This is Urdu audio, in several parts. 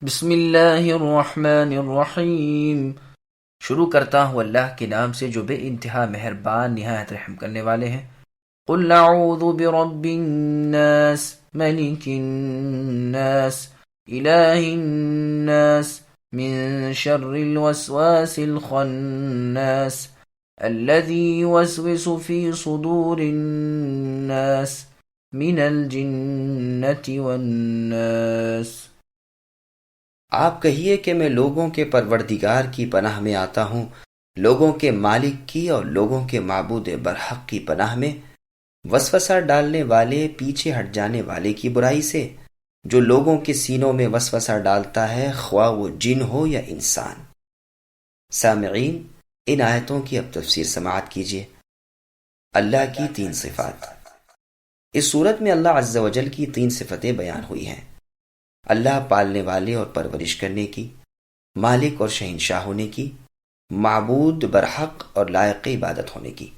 بسم اللہ الرحمن الرحیم۔ شروع کرتا ہوں اللہ کے نام سے جو بے انتہا مہربان نہایت رحم کرنے والے ہیں۔ قل اعوذ برب الناس ملک الناس الہ الناس من شر الوسواس الخناس الذي يوسوس في صدور الناس من الجنة والناس۔ آپ کہیے کہ میں لوگوں کے پروردگار کی پناہ میں آتا ہوں، لوگوں کے مالک کی اور لوگوں کے معبود برحق کی پناہ میں، وسوسہ ڈالنے والے پیچھے ہٹ جانے والے کی برائی سے، جو لوگوں کے سینوں میں وسوسہ ڈالتا ہے، خواہ وہ جن ہو یا انسان۔ سامعین، ان آیتوں کی اب تفسیر سماعت کیجیے۔ اللہ کی 3 صفات۔ اس صورت میں اللہ عز و جل کی 3 صفتیں بیان ہوئی ہیں: اللہ پالنے والے اور پرورش کرنے کی، مالک اور شہنشاہ ہونے کی، معبود برحق اور لائق عبادت ہونے کی۔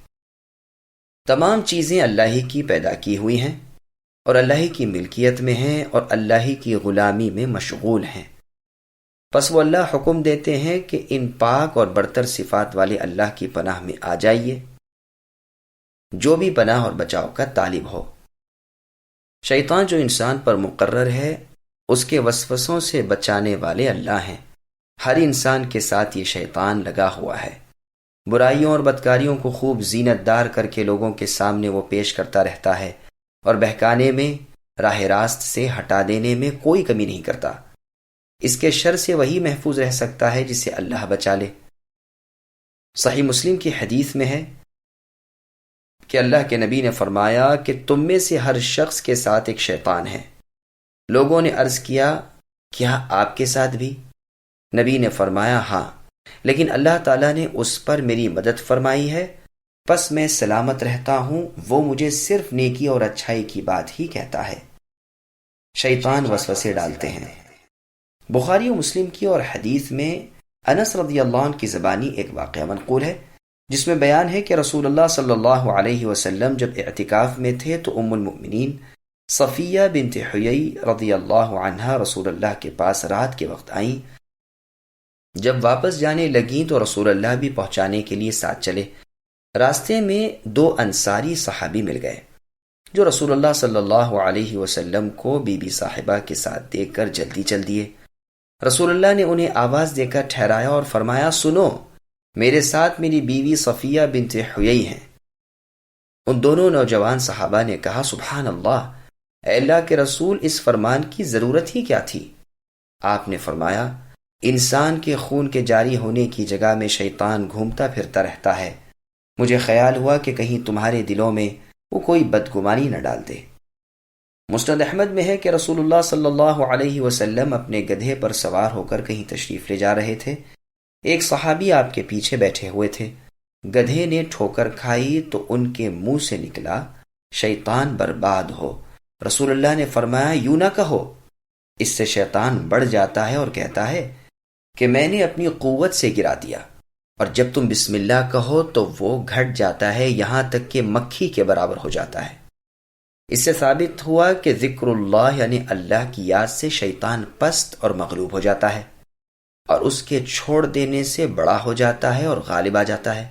تمام چیزیں اللہ ہی کی پیدا کی ہوئی ہیں اور اللہ ہی کی ملکیت میں ہیں اور اللہ ہی کی غلامی میں مشغول ہیں۔ پس وہ اللہ حکم دیتے ہیں کہ ان پاک اور برتر صفات والے اللہ کی پناہ میں آ جائیے۔ جو بھی پناہ اور بچاؤ کا طالب ہو۔ شیطان جو انسان پر مقرر ہے، اس کے وسوسوں سے بچانے والے اللہ ہیں۔ ہر انسان کے ساتھ یہ شیطان لگا ہوا ہے۔ برائیوں اور بدکاریوں کو خوب زینت دار کر کے لوگوں کے سامنے وہ پیش کرتا رہتا ہے اور بہکانے میں، راہ راست سے ہٹا دینے میں کوئی کمی نہیں کرتا۔ اس کے شر سے وہی محفوظ رہ سکتا ہے جسے اللہ بچا لے۔ صحیح مسلم کی حدیث میں ہے کہ اللہ کے نبی نے فرمایا کہ تم میں سے ہر شخص کے ساتھ ایک شیطان ہے۔ لوگوں نے عرض کیا، کیا آپ کے ساتھ بھی؟ نبی نے فرمایا، ہاں، لیکن اللہ تعالیٰ نے اس پر میری مدد فرمائی ہے، پس میں سلامت رہتا ہوں۔ وہ مجھے صرف نیکی اور اچھائی کی بات ہی کہتا ہے۔ شیطان وسوسے ڈالتے ہیں۔ بخاری و مسلم کی اور حدیث میں انس رضی اللہ عنہ کی زبانی ایک واقعہ منقول ہے، جس میں بیان ہے کہ رسول اللہ صلی اللہ علیہ وسلم جب اعتکاف میں تھے تو ام المؤمنین صفیہ بنت حیی رضی اللہ عنہا رسول اللہ کے پاس رات کے وقت آئیں۔ جب واپس جانے لگیں تو رسول اللہ بھی پہنچانے کے لیے ساتھ چلے۔ راستے میں 2 انصاری صحابی مل گئے جو رسول اللہ صلی اللہ علیہ وسلم کو بی بی صاحبہ کے ساتھ دیکھ کر جلدی چل دیے۔ رسول اللہ نے انہیں آواز دے کر ٹھہرایا اور فرمایا، سنو، میرے ساتھ میری بیوی صفیہ بنت حیی ہیں۔ ان دونوں نوجوان صحابہ نے کہا، سبحان اللہ، اے اللہ کے رسول، اس فرمان کی ضرورت ہی کیا تھی؟ آپ نے فرمایا، انسان کے خون کے جاری ہونے کی جگہ میں شیطان گھومتا پھرتا رہتا ہے۔ مجھے خیال ہوا کہ کہیں تمہارے دلوں میں وہ کوئی بدگمانی نہ ڈال دے۔ مسند احمد میں ہے کہ رسول اللہ صلی اللہ علیہ وسلم اپنے گدھے پر سوار ہو کر کہیں تشریف لے جا رہے تھے۔ ایک صحابی آپ کے پیچھے بیٹھے ہوئے تھے۔ گدھے نے ٹھوکر کھائی تو ان کے منہ سے نکلا، شیطان برباد ہو۔ رسول اللہ نے فرمایا، یوں نہ کہو، اس سے شیطان بڑھ جاتا ہے اور کہتا ہے کہ میں نے اپنی قوت سے گرا دیا، اور جب تم بسم اللہ کہو تو وہ گھٹ جاتا ہے، یہاں تک کہ مکھی کے برابر ہو جاتا ہے۔ اس سے ثابت ہوا کہ ذکر اللہ یعنی اللہ کی یاد سے شیطان پست اور مغلوب ہو جاتا ہے اور اس کے چھوڑ دینے سے بڑا ہو جاتا ہے اور غالب آ جاتا ہے۔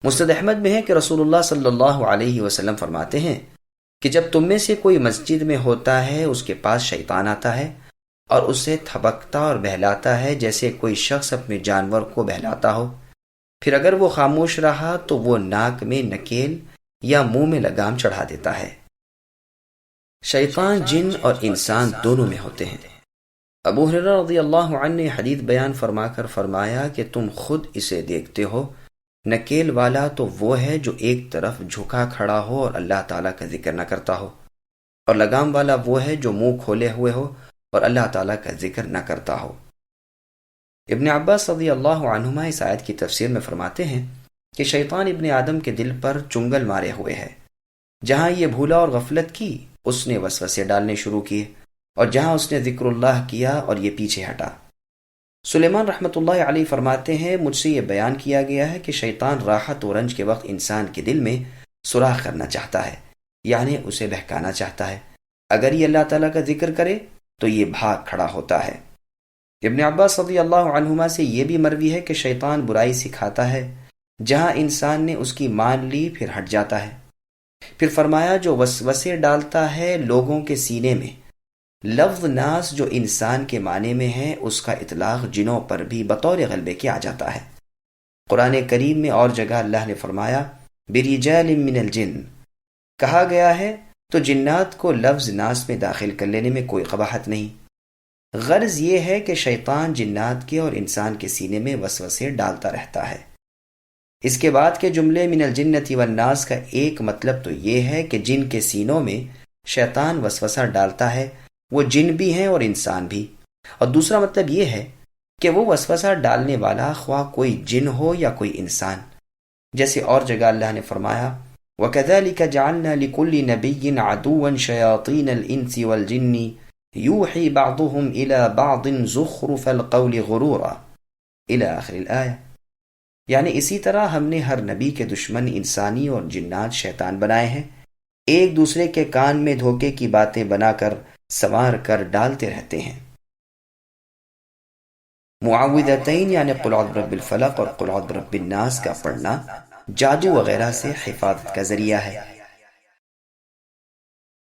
مسند احمد میں ہے کہ رسول اللہ صلی اللہ علیہ وسلم فرماتے ہیں کہ جب تم میں سے کوئی مسجد میں ہوتا ہے، اس کے پاس شیطان آتا ہے اور اسے تھبکتا اور بہلاتا ہے جیسے کوئی شخص اپنے جانور کو بہلاتا ہو۔ پھر اگر وہ خاموش رہا تو وہ ناک میں نکیل یا منہ میں لگام چڑھا دیتا ہے۔ شیطان جن اور انسان دونوں میں ہوتے ہیں۔ ابو ہریرہ رضی اللہ عنہ نے حدیث بیان فرما کر فرمایا کہ تم خود اسے دیکھتے ہو، نکیل والا تو وہ ہے جو ایک طرف جھکا کھڑا ہو اور اللہ تعالیٰ کا ذکر نہ کرتا ہو، اور لگام والا وہ ہے جو منہ کھولے ہوئے ہو اور اللہ تعالیٰ کا ذکر نہ کرتا ہو۔ ابن عباس رضی اللہ عنہما اس آیت کی تفسیر میں فرماتے ہیں کہ شیطان ابن آدم کے دل پر چنگل مارے ہوئے ہے۔ جہاں یہ بھولا اور غفلت کی، اس نے وسوسے ڈالنے شروع کیے، اور جہاں اس نے ذکر اللہ کیا اور یہ پیچھے ہٹا۔ سلیمان رحمۃ اللہ علیہ فرماتے ہیں، مجھ سے یہ بیان کیا گیا ہے کہ شیطان راحت و رنج کے وقت انسان کے دل میں سوراخ کرنا چاہتا ہے، یعنی اسے بہکانا چاہتا ہے۔ اگر یہ اللہ تعالیٰ کا ذکر کرے تو یہ بھاگ کھڑا ہوتا ہے، ابن عباس رضی اللہ عنہما سے یہ بھی مروی ہے کہ شیطان برائی سکھاتا ہے، جہاں انسان نے اس کی مان لی پھر ہٹ جاتا ہے۔ پھر فرمایا جو وسوسے ڈالتا ہے لوگوں کے سینے میں، لفظ ناس جو انسان کے معنی میں ہے اس کا اطلاق جنوں پر بھی بطور غلبے کے آ جاتا ہے۔ قرآن کریم میں اور جگہ اللہ نے فرمایا برجال من الجن، کہا گیا ہے تو جنات کو لفظ ناس میں داخل کر لینے میں کوئی قباحت نہیں۔ غرض یہ ہے کہ شیطان جنات کے اور انسان کے سینے میں وسوسے ڈالتا رہتا ہے۔ اس کے بعد کے جملے من الجنۃ والناس کا ایک مطلب تو یہ ہے کہ جن کے سینوں میں شیطان وسوسہ ڈالتا ہے وہ جن بھی ہیں اور انسان بھی، اور دوسرا مطلب یہ ہے کہ وہ وسوسہ ڈالنے والا خواہ کوئی جن ہو یا کوئی انسان، جیسے اور جگہ اللہ نے فرمایا وَكَذَلِكَ جَعَلْنَا لِكُلِّ نَبِيٍّ عَدُوًّا شَيَاطِينَ الْإِنسِ وَالْجِنِّ يُوحِي بَعْضُهُمْ إِلَى بَعْضٍ زُخْرُفَ الْقَوْلِ غُرُورًا إِلَى آخر الآیہ، یعنی اسی طرح ہم نے ہر نبی کے دشمن انسانی اور جنات شیطان بنائے ہیں، ایک دوسرے کے کان میں دھوکے کی باتیں بنا کر سنوار کر ڈالتے رہتے ہیں۔ معوذتین یعنی قل اعوذ برب الفلق اور قل اعوذ برب الناس کا پڑھنا جادو وغیرہ سے حفاظت کا ذریعہ ہے۔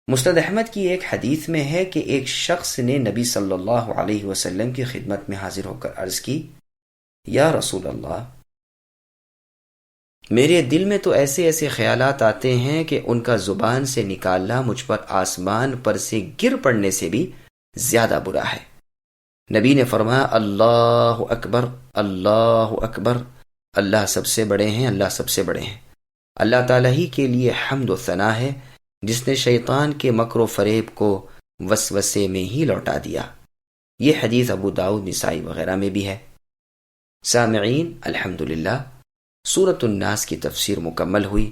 مسند احمد کی ایک حدیث میں ہے کہ ایک شخص نے نبی صلی اللہ علیہ وسلم کی خدمت میں حاضر ہو کر عرض کی یا رسول اللہ، میرے دل میں تو ایسے ایسے خیالات آتے ہیں کہ ان کا زبان سے نکالنا مجھ پر آسمان پر سے گر پڑنے سے بھی زیادہ برا ہے۔ نبی نے فرمایا اللہ اکبر اللہ اکبر، اللہ سب سے بڑے ہیں، اللہ سب سے بڑے ہیں۔ اللہ تعالیٰ ہی کے لیے حمد و ثنا ہے جس نے شیطان کے مکر و فریب کو وسوسے میں ہی لوٹا دیا۔ یہ حدیث ابو داؤد، نسائی وغیرہ میں بھی ہے۔ سامعین، الحمدللہ سورۃ الناس کی تفسیر مکمل ہوئی۔